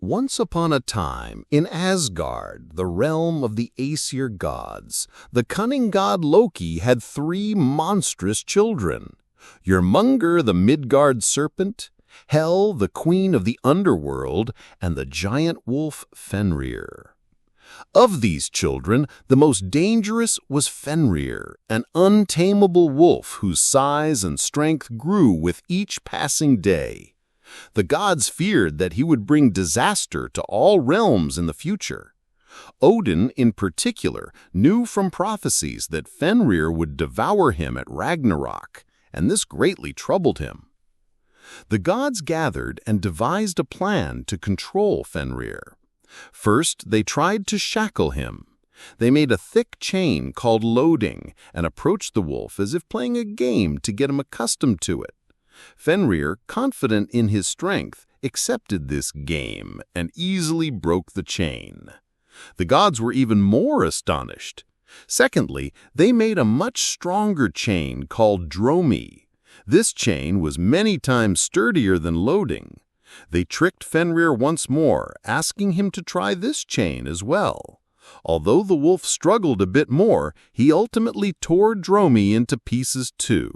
Once upon a time, in Asgard, the realm of the Aesir gods, the cunning god Loki had three monstrous children. Jormungr, the Midgard serpent, Hel, the queen of the underworld, and the giant wolf Fenrir. Of these children, the most dangerous was Fenrir, an untamable wolf whose size and strength grew with each passing day. The gods feared that he would bring disaster to all realms in the future. Odin, in particular, knew from prophecies that Fenrir would devour him at Ragnarok, and this greatly troubled him. The gods gathered and devised a plan to control Fenrir. First, they tried to shackle him. They made a thick chain called loading and approached the wolf as if playing a game to get him accustomed to it. Fenrir, confident in his strength, accepted this game and easily broke the chain. The gods were even more astonished. Secondly, they made a much stronger chain called dromi. This chain was many times sturdier than loading. They tricked Fenrir once more, asking him to try this chain as well. Although the wolf struggled a bit more, he ultimately tore dromi into pieces too.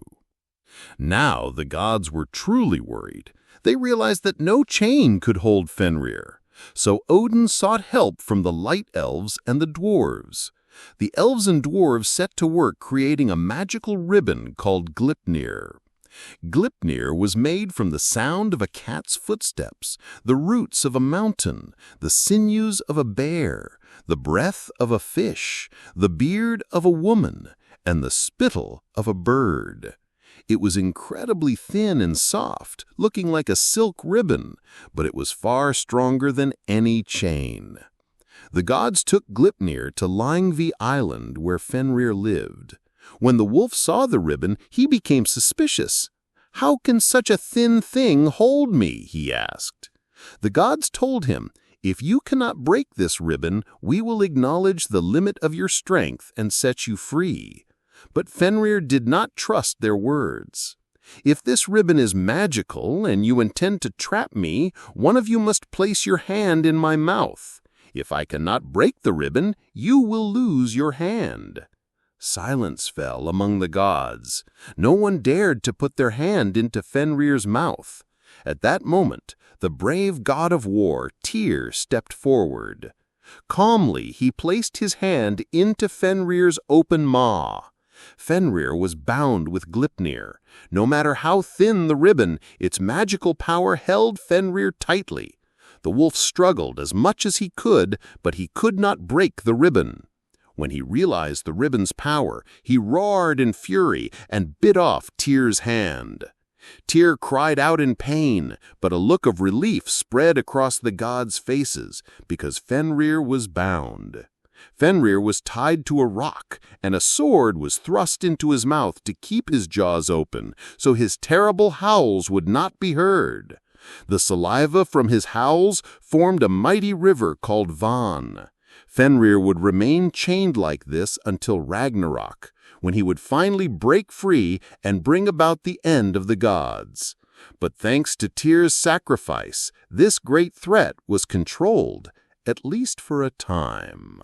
Now the gods were truly worried. They realized that no chain could hold Fenrir. So Odin sought help from the light elves and the dwarves. The elves and dwarves set to work creating a magical ribbon called Gleipnir. Gleipnir was made from the sound of a cat's footsteps, the roots of a mountain, the sinews of a bear, the breath of a fish, the beard of a woman, and the spittle of a bird. It was incredibly thin and soft, looking like a silk ribbon, but it was far stronger than any chain. The gods took Gleipnir to Lyngvi Island, where Fenrir lived. When the wolf saw the ribbon, he became suspicious. "How can such a thin thing hold me?" he asked. The gods told him, "If you cannot break this ribbon, we will acknowledge the limit of your strength and set you free." But Fenrir did not trust their words. "If this ribbon is magical and you intend to trap me, one of you must place your hand in my mouth. If I cannot break the ribbon, you will lose your hand." Silence fell among the gods. No one dared to put their hand into Fenrir's mouth. At that moment, the brave god of war, Tyr, stepped forward. Calmly, he placed his hand into Fenrir's open maw. Fenrir was bound with Gleipnir. No matter how thin the ribbon, its magical power held Fenrir tightly. The wolf struggled as much as he could, but he could not break the ribbon. When he realized the ribbon's power, he roared in fury and bit off Tyr's hand. Tyr cried out in pain, but a look of relief spread across the gods' faces because Fenrir was bound. Fenrir was tied to a rock, and a sword was thrust into his mouth to keep his jaws open, so his terrible howls would not be heard. The saliva from his howls formed a mighty river called Van. Fenrir would remain chained like this until Ragnarok, when he would finally break free and bring about the end of the gods. But thanks to Tyr's sacrifice, this great threat was controlled, at least for a time.